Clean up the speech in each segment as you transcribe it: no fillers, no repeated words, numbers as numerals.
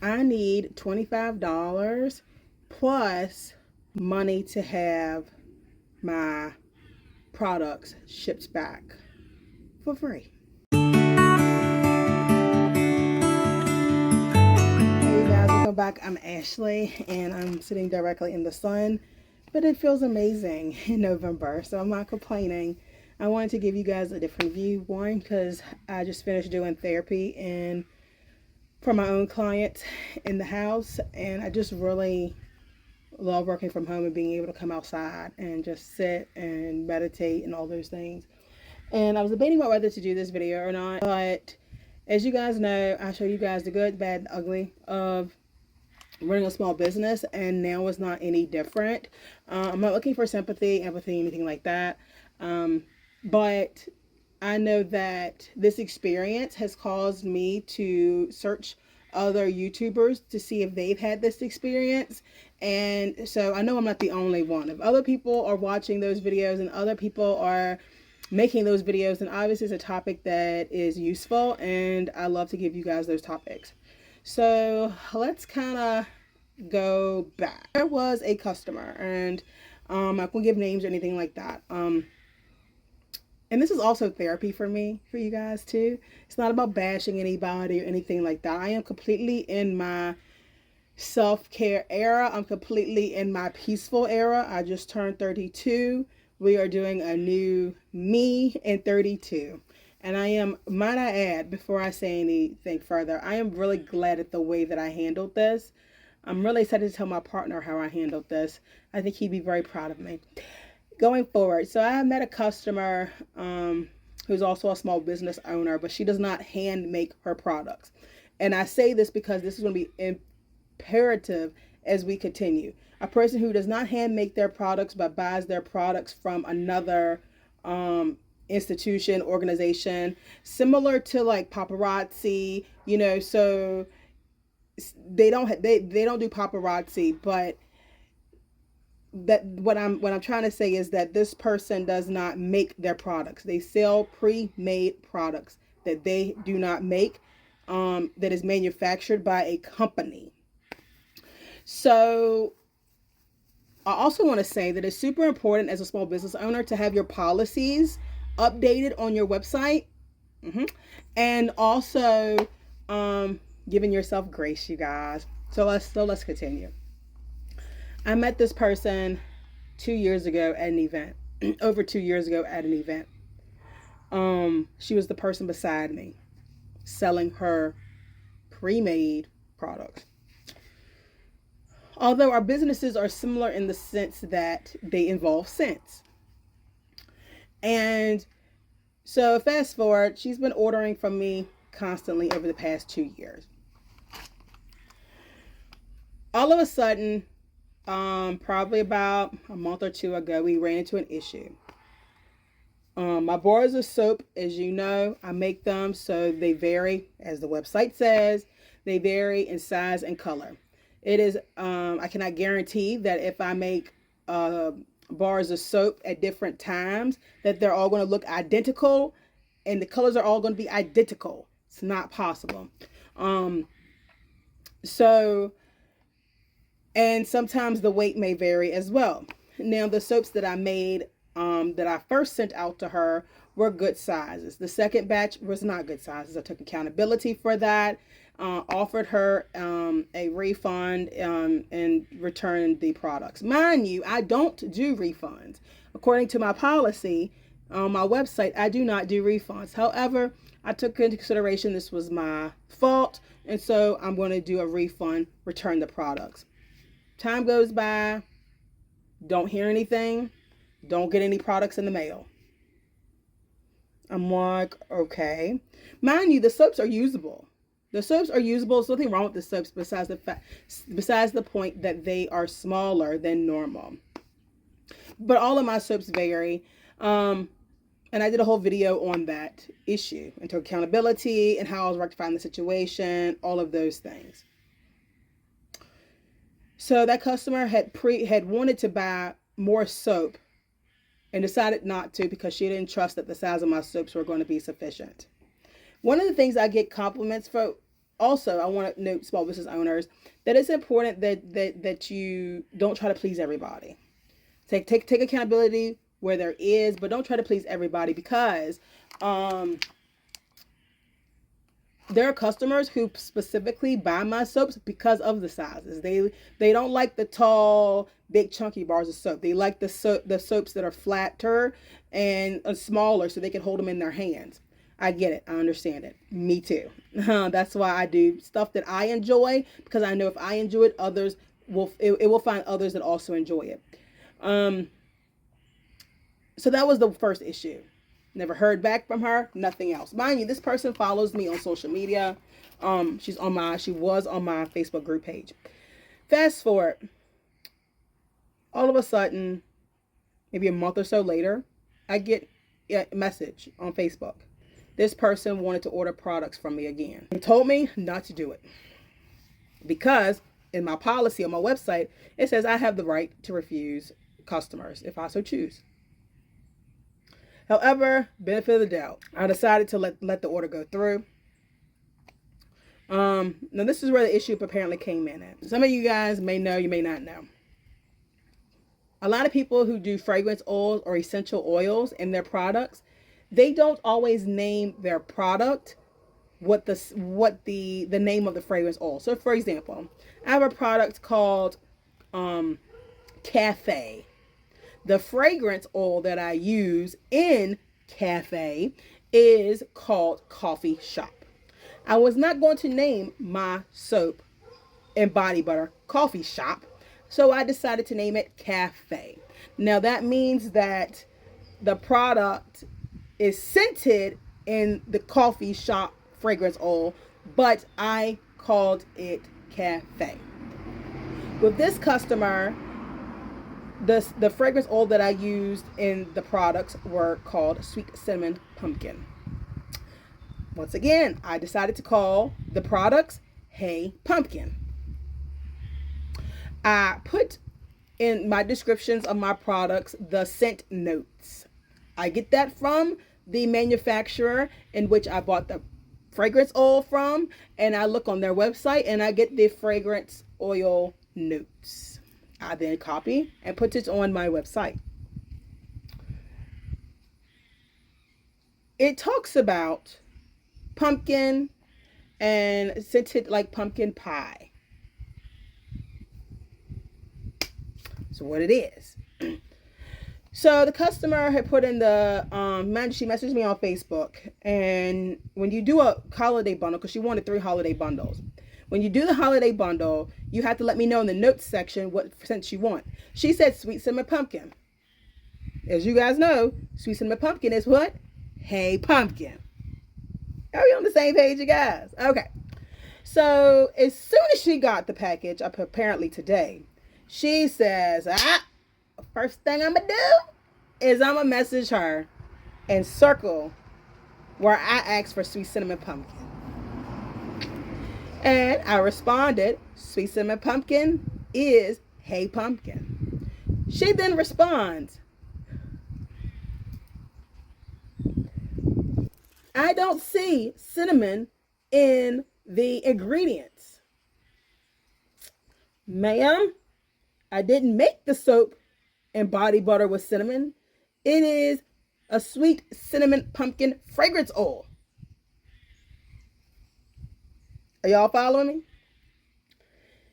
I need $25 plus money to have my products shipped back for free. Hey guys, welcome back. I'm Ashley and I'm sitting directly in the sun, but it feels amazing in November, so I'm not complaining. I wanted to give you guys a different view. One, because I just finished doing therapy and for my own clients in the house, and I just really love working from home and being able to come outside and just sit and meditate and all those things. And I was debating about whether to do this video or not, but as you guys know, I show you guys the good, bad, and ugly of running a small business, and now it's not any different. I'm not looking for sympathy, empathy, anything like that. But I know that this experience has caused me to search other YouTubers to see if they've had this experience. And so I know I'm not the only one. If other people are watching those videos and other people are making those videos, then obviously it's a topic that is useful, and I love to give you guys those topics. So let's kind of go back. There was a customer, and I won't give names or anything like that. And this is also therapy for me, for you guys too. It's not about bashing anybody or anything like that. I am completely in my self-care era. I'm completely in my peaceful era. I just turned 32. We are doing a new me in 32. And I am, might I add, before I say anything further, I am really glad at the way that I handled this. I'm really excited to tell my partner how I handled this. I think he'd be very proud of me. Going forward, so I met a customer who's also a small business owner, but she does not hand make her products. And I say this because this is going to be imperative as we continue. A person who does not hand make their products but buys their products from another institution, organization, similar to like paparazzi, you know, so they don't do paparazzi, but that what I'm trying to say is that this person does not make their products. They sell pre-made products that they do not make, that is manufactured by a company. So I also want to say that it's super important as a small business owner to have your policies updated on your website, and also giving yourself grace, you guys. So let's continue. I met this person 2 years ago at an event, over 2 years ago at an event. She was the person beside me selling her pre-made products. Although our businesses are similar in the sense that they involve scents. And so fast forward, she's been ordering from me constantly over the past 2 years. All of a sudden, probably about a month or two ago, we ran into an issue. My bars of soap, as you know, I make them so they vary, as the website says, they vary in size and color. It is, I cannot guarantee that if I make bars of soap at different times, that they're all going to look identical and the colors are all going to be identical. It's not possible. So, and sometimes the weight may vary as well. Now, the soaps that I made, that I first sent out to her, were good sizes. The second batch was not good sizes. I took accountability for that, offered her a refund, and returned the products. Mind you, I don't do refunds. According to my policy on my website, I do not do refunds. However, I took into consideration this was my fault, and so I'm going to do a refund, return the products. Time goes by, don't hear anything, don't get any products in the mail. I'm like, okay. Mind you, the soaps are usable. The soaps are usable. There's nothing wrong with the soaps besides the point that they are smaller than normal. But all of my soaps vary. And I did a whole video on that issue, and took accountability and how I was rectifying the situation, all of those things. So that customer had wanted to buy more soap and decided not to because she didn't trust that the size of my soaps were going to be sufficient. One of the things I get compliments for Also, I want to note, small business owners, that it's important that you don't try to please everybody. Take accountability where there is, but don't try to please everybody, because there are customers who specifically buy my soaps because of the sizes. They don't like the tall, big, chunky bars of soap. They like the soaps that are flatter and smaller, so they can hold them in their hands. I get it. I understand it. Me too. That's why I do stuff that I enjoy, because I know if I enjoy it, others it will find others that also enjoy it. So that was the first issue. Never heard back from her. Nothing else. Mind you, this person follows me on social media. She was on my Facebook group page. Fast forward. All of a sudden, maybe a month or so later, I get a message on Facebook. This person wanted to order products from me again. They told me not to do it, because in my policy on my website, it says I have the right to refuse customers if I so choose. However, benefit of the doubt, I decided to let the order go through. Now this is where the issue apparently came in at. Some of you guys may know, you may not know. A lot of people who do fragrance oils or essential oils in their products, they don't always name their product what the name of the fragrance oil. So for example, I have a product called Cafe. The fragrance oil that I use in Cafe is called Coffee Shop. I was not going to name my soap and body butter Coffee Shop, so I decided to name it Cafe. Now that means that the product is scented in the Coffee Shop fragrance oil, but I called it Cafe. With this customer, the fragrance oil that I used in the products were called Sweet Cinnamon Pumpkin. Once again, I decided to call the products Hey Pumpkin. I put in my descriptions of my products the scent notes. I get that from the manufacturer in which I bought the fragrance oil from, and I look on their website and I get the fragrance oil notes. I then copy and put it on my website. It talks about pumpkin and scented like pumpkin pie. So what it is. So the customer had put in the she messaged me on Facebook, and when you do a holiday bundle, because she wanted 3 holiday bundles. When you do the holiday bundle, you have to let me know in the notes section what scent you want. She said Sweet Cinnamon Pumpkin. As you guys know, Sweet Cinnamon Pumpkin is what? Hey Pumpkin. Are we on the same page, you guys? Okay. So as soon as she got the package, apparently today, she says, first thing I'm going to do is I'm going to message her and circle where I asked for Sweet Cinnamon Pumpkin. And I responded, Sweet Cinnamon Pumpkin is Hey Pumpkin. She then responds, I don't see cinnamon in the ingredients. Ma'am, I didn't make the soap and body butter with cinnamon. It is a Sweet Cinnamon Pumpkin fragrance oil. Are y'all following me?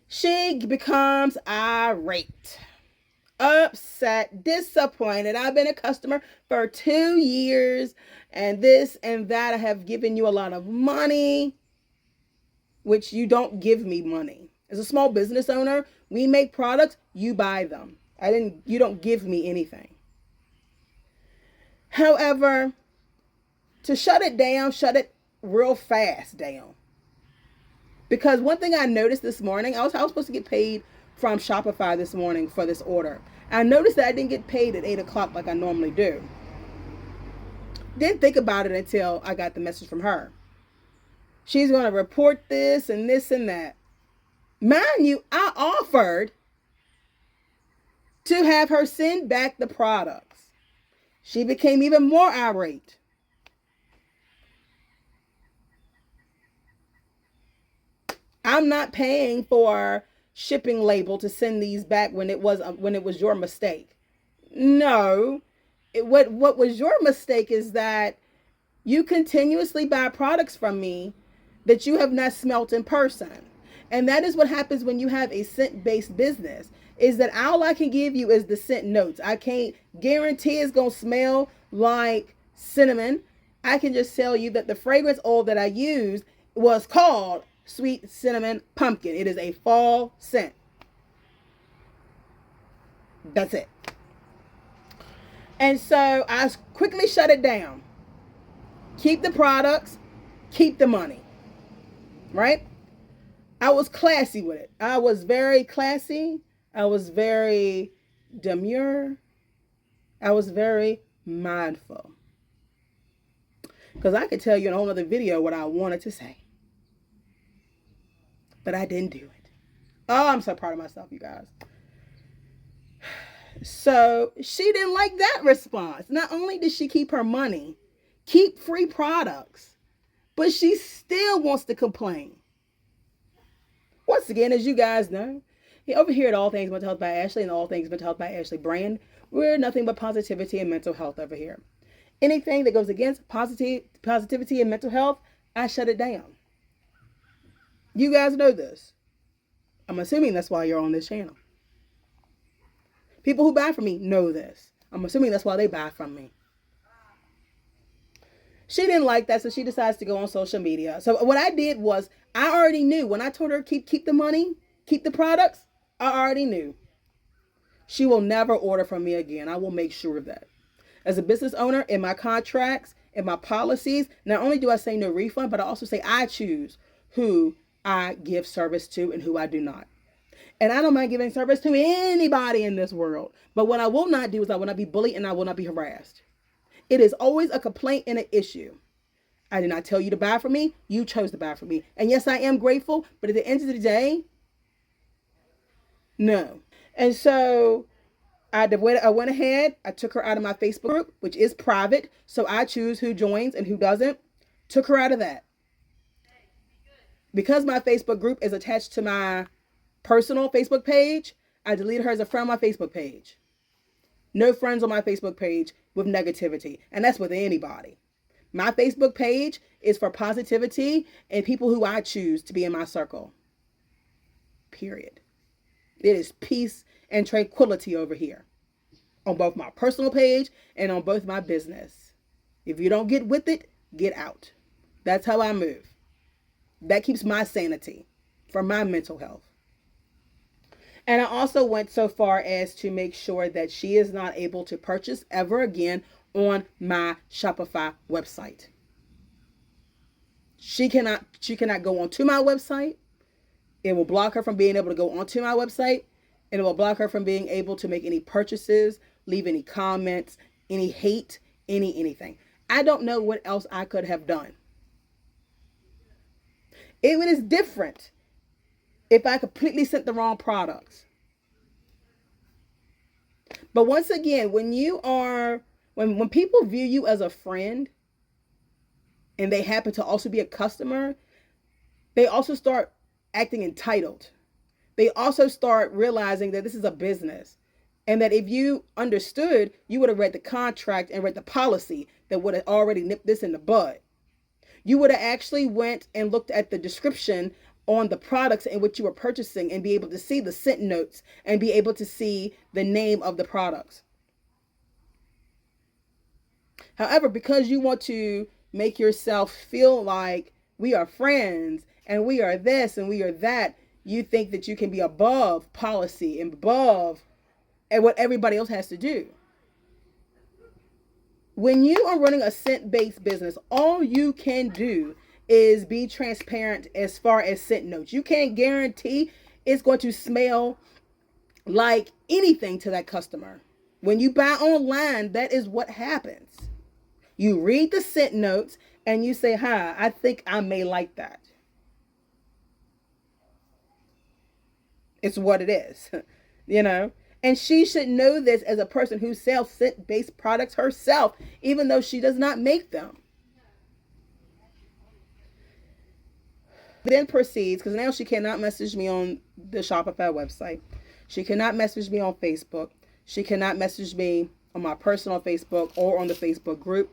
She becomes irate, upset, disappointed. I've been a customer for 2 years, and this and that. I have given you a lot of money, which you don't give me money. As a small business owner, we make products, you buy them. You don't give me anything. However, to shut it real fast down. Because one thing I noticed this morning, I was supposed to get paid from Shopify this morning for this order. I noticed that I didn't get paid at 8 o'clock like I normally do. Didn't think about it until I got the message from her. She's going to report this and that. Mind you, I offered to have her send back the products. She became even more irate. I'm not paying for shipping label to send these back when it was your mistake. No. What was your mistake is that you continuously buy products from me that you have not smelt in person. And that is what happens when you have a scent-based business, is that all I can give you is the scent notes. I can't guarantee it's going to smell like cinnamon. I can just tell you that the fragrance oil that I used was called Sweet Cinnamon Pumpkin. It is a fall scent. That's it. And so I quickly shut it down. Keep the products, keep the money. Right? I was classy with it. I was very classy. I was very demure. I was very mindful. Because I could tell you in a whole other video what I wanted to say. But I didn't do it. Oh, I'm so proud of myself, you guys. So she didn't like that response. Not only did she keep her money, keep free products, but she still wants to complain. Once again, as you guys know, over here at All Things Mental Health by Ashley and All Things Mental Health by Ashley brand, we're nothing but positivity and mental health over here. Anything that goes against positivity and mental health, I shut it down. You guys know this. I'm assuming that's why you're on this channel. People who buy from me know this. I'm assuming that's why they buy from me. She didn't like that, so she decides to go on social media. So what I did was, I already knew. When I told her keep the money, keep the products, I already knew. She will never order from me again. I will make sure of that. As a business owner, in my contracts, in my policies, not only do I say no refund, but I also say I choose who I give service to and who I do not. And I don't mind giving service to anybody in this world. But what I will not do is I will not be bullied and I will not be harassed. It is always a complaint and an issue. I did not tell you to buy from me. You chose to buy from me. And yes, I am grateful. But at the end of the day, no. And so I went ahead. I took her out of my Facebook group, which is private. So I choose who joins and who doesn't. Took her out of that. Because my Facebook group is attached to my personal Facebook page, I deleted her as a friend on my Facebook page. No friends on my Facebook page with negativity. And that's with anybody. My Facebook page is for positivity and people who I choose to be in my circle. Period. It is peace and tranquility over here. On both my personal page and on both my business. If you don't get with it, get out. That's how I move. That keeps my sanity for my mental health. And I also went so far as to make sure that she is not able to purchase ever again on my Shopify website. She cannot go onto my website. It will block her from being able to go onto my website. And it will block her from being able to make any purchases, leave any comments, any hate, anything. I don't know what else I could have done. It is different if I completely sent the wrong products. But once again, when people view you as a friend and they happen to also be a customer, they also start acting entitled. They also start realizing that this is a business and that if you understood, you would have read the contract and read the policy that would have already nipped this in the bud. You would have actually went and looked at the description on the products in which you were purchasing and be able to see the scent notes and be able to see the name of the products. However, because you want to make yourself feel like we are friends and we are this and we are that, you think that you can be above policy and above what everybody else has to do. When you are running a scent-based business, all you can do is be transparent as far as scent notes. You can't guarantee it's going to smell like anything to that customer. When you buy online, that is what happens. You read the scent notes and you say, hi, I think I may like that. It's what it is, And she should know this as a person who sells scent-based products herself, even though she does not make them. Then proceeds, because now she cannot message me on the Shopify website. She cannot message me on Facebook. She cannot message me on my personal Facebook or on the Facebook group.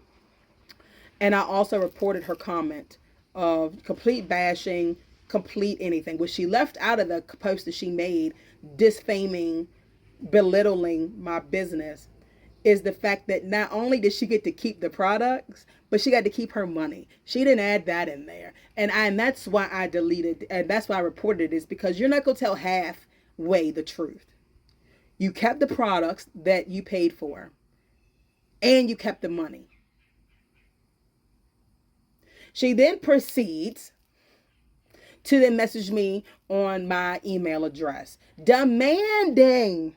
And I also reported her comment of complete bashing, complete anything, which she left out of the post that she made, disfaming, belittling my business, is the fact that not only did she get to keep the products, but she got to keep her money. She didn't add that in there. And that's why I deleted, and that's why I reported it, is because you're not going to tell halfway the truth. You kept the products that you paid for, and you kept the money. She then proceeds to then message me on my email address, demanding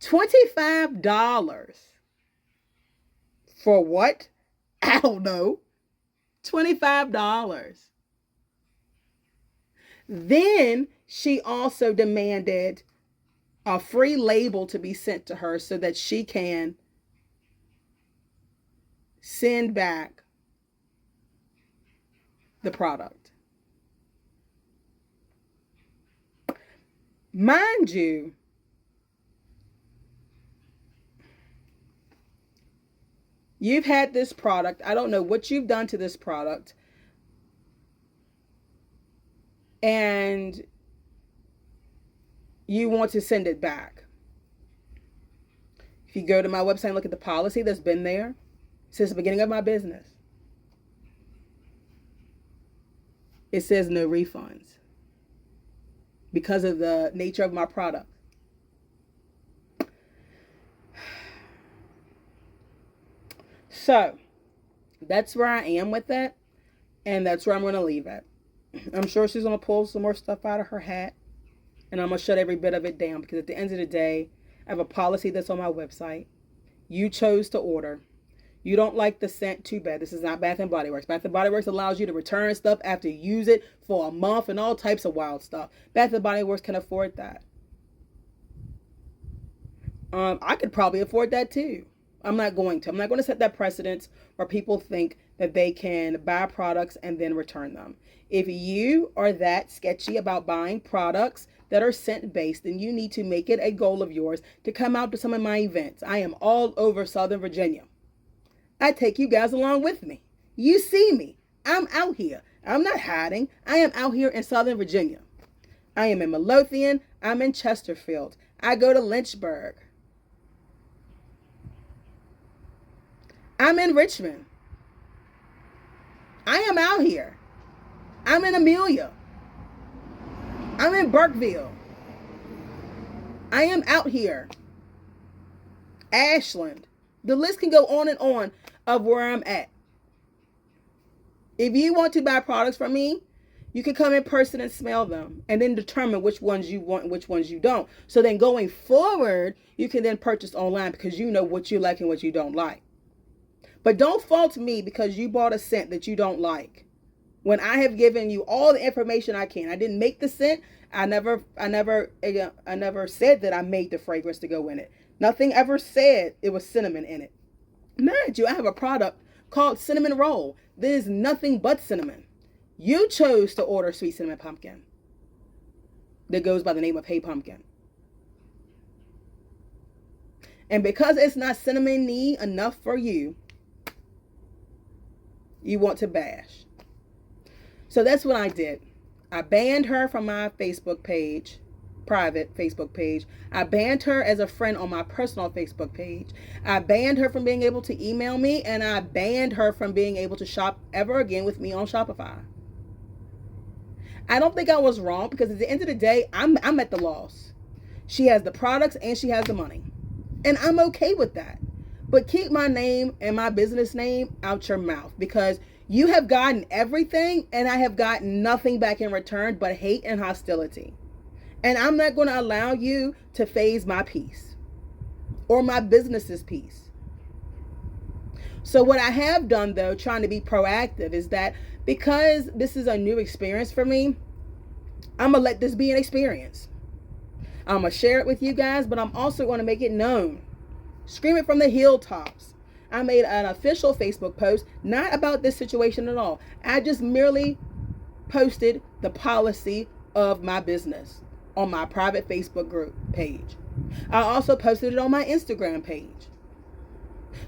$25. For what? I don't know. $25. Then she also demanded a free label to be sent to her so that she can send back the product. Mind you, you've had this product. I don't know what you've done to this product. And you want to send it back. If you go to my website and look at the policy that's been there since the beginning of my business, it says no refunds because of the nature of my product. So that's where I am with that, and that's where I'm going to leave it. I'm sure she's going to pull some more stuff out of her hat, and I'm going to shut every bit of it down, because at the end of the day, I have a policy that's on my website. You chose to order. You don't like the scent, too bad. This is not Bath & Body Works. Bath & Body Works allows you to return stuff after you use it for a month and all types of wild stuff. Bath & Body Works can afford that. I could probably afford that too. I'm not going to. I'm not going to set that precedence where people think that they can buy products and then return them. If you are that sketchy about buying products that are scent based, then you need to make it a goal of yours to come out to some of my events. I am all over Southern Virginia. I take you guys along with me. You see me. I'm out here. I'm not hiding. I am out here in Southern Virginia. I am in Midlothian. I'm in Chesterfield. I go to Lynchburg. I'm in Richmond. I am out here. I'm in Amelia. I'm in Burkeville. I am out here. Ashland. The list can go on and on of where I'm at. If you want to buy products from me, you can come in person and smell them and then determine which ones you want and which ones you don't. So then going forward, you can then purchase online because you know what you like and what you don't like. But don't fault me because you bought a scent that you don't like, when I have given you all the information I can. I didn't make the scent. I never said that I made the fragrance to go in it. Nothing ever said it was cinnamon in it. Mind you, I have a product called Cinnamon Roll. There's nothing but cinnamon. You chose to order Sweet Cinnamon Pumpkin that goes by the name of Hey Pumpkin. And because it's not cinnamon-y enough for you, you want to bash. So that's what I did. I banned her from my Facebook page, private Facebook page. I banned her as a friend on my personal Facebook page. I banned her from being able to email me, and I banned her from being able to shop ever again with me on Shopify. I don't think I was wrong, because at the end of the day, I'm at the loss. She has the products and she has the money, and I'm okay with that. But keep my name and my business name out your mouth, because you have gotten everything and I have gotten nothing back in return but hate and hostility. And I'm not going to allow you to phase my peace or my business's peace. So what I have done, though, trying to be proactive, is that because this is a new experience for me, I'm going to let this be an experience. I'm going to share it with you guys, but I'm also going to make it known. Scream it from the hilltops. I made an official Facebook post, not about this situation at all. I just merely posted the policy of my business on my private Facebook group page. I also posted it on my Instagram page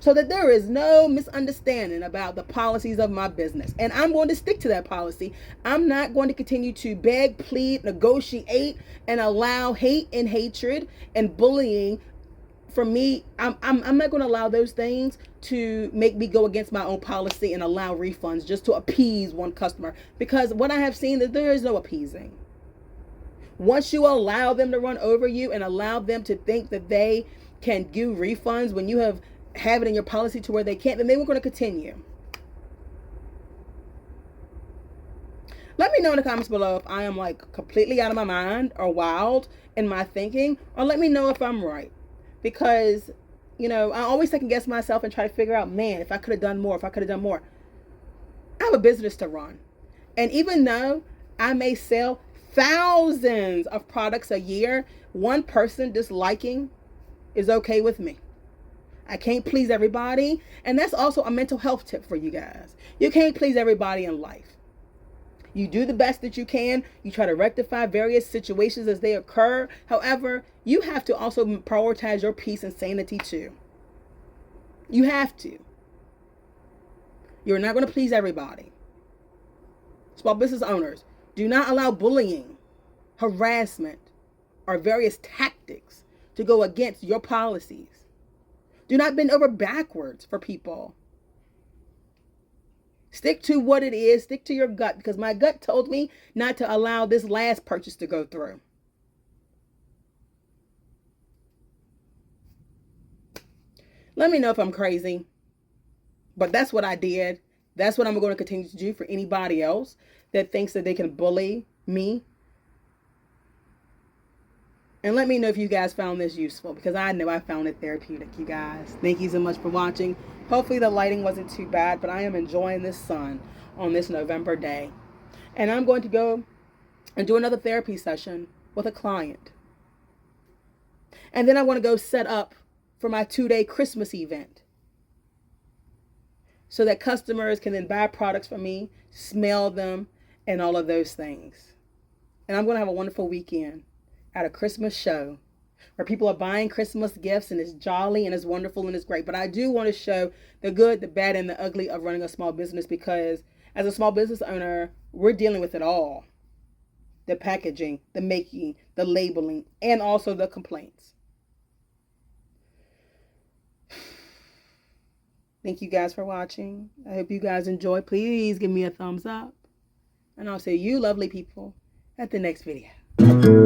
so that there is no misunderstanding about the policies of my business. And I'm going to stick to that policy. I'm not going to continue to beg, plead, negotiate, and allow hate and hatred and bullying. For me, I'm not going to allow those things to make me go against my own policy and allow refunds just to appease one customer. Because what I have seen, that there is no appeasing. Once you allow them to run over you and allow them to think that they can give refunds when you have it in your policy to where they can't, then they were going to continue. Let me know in the comments below if I am like completely out of my mind or wild in my thinking, or let me know if I'm right. Because, you know, I always second guess myself and try to figure out, man, if I could have done more, I have a business to run. And even though I may sell thousands of products a year, one person disliking is okay with me. I can't please everybody. And that's also a mental health tip for you guys. You can't please everybody in life. You do the best that you can. You try to rectify various situations as they occur. However, you have to also prioritize your peace and sanity too. You have to. You're not going to please everybody. Small business owners, do not allow bullying, harassment, or various tactics to go against your policies. Do not bend over backwards for people. Stick to what it is. Stick to your gut, because my gut told me not to allow this last purchase to go through. Let me know if I'm crazy, but that's what I did. That's what I'm going to continue to do for anybody else that thinks that they can bully me. And let me know if you guys found this useful, because I know I found it therapeutic, you guys. Thank you so much for watching. Hopefully the lighting wasn't too bad, but I am enjoying this sun on this November day. And I'm going to go and do another therapy session with a client. And then I want to go set up for my 2-day Christmas event, so that customers can then buy products from me, smell them, and all of those things. And I'm going to have a wonderful weekend at a Christmas show where people are buying Christmas gifts, and it's jolly and it's wonderful and it's great. But I do want to show the good, the bad, and the ugly of running a small business, because as a small business owner, we're dealing with it all. The packaging, the making, the labeling, and also the complaints. Thank you guys for watching. I hope you guys enjoy. Please give me a thumbs up. And I'll see you lovely people at the next video.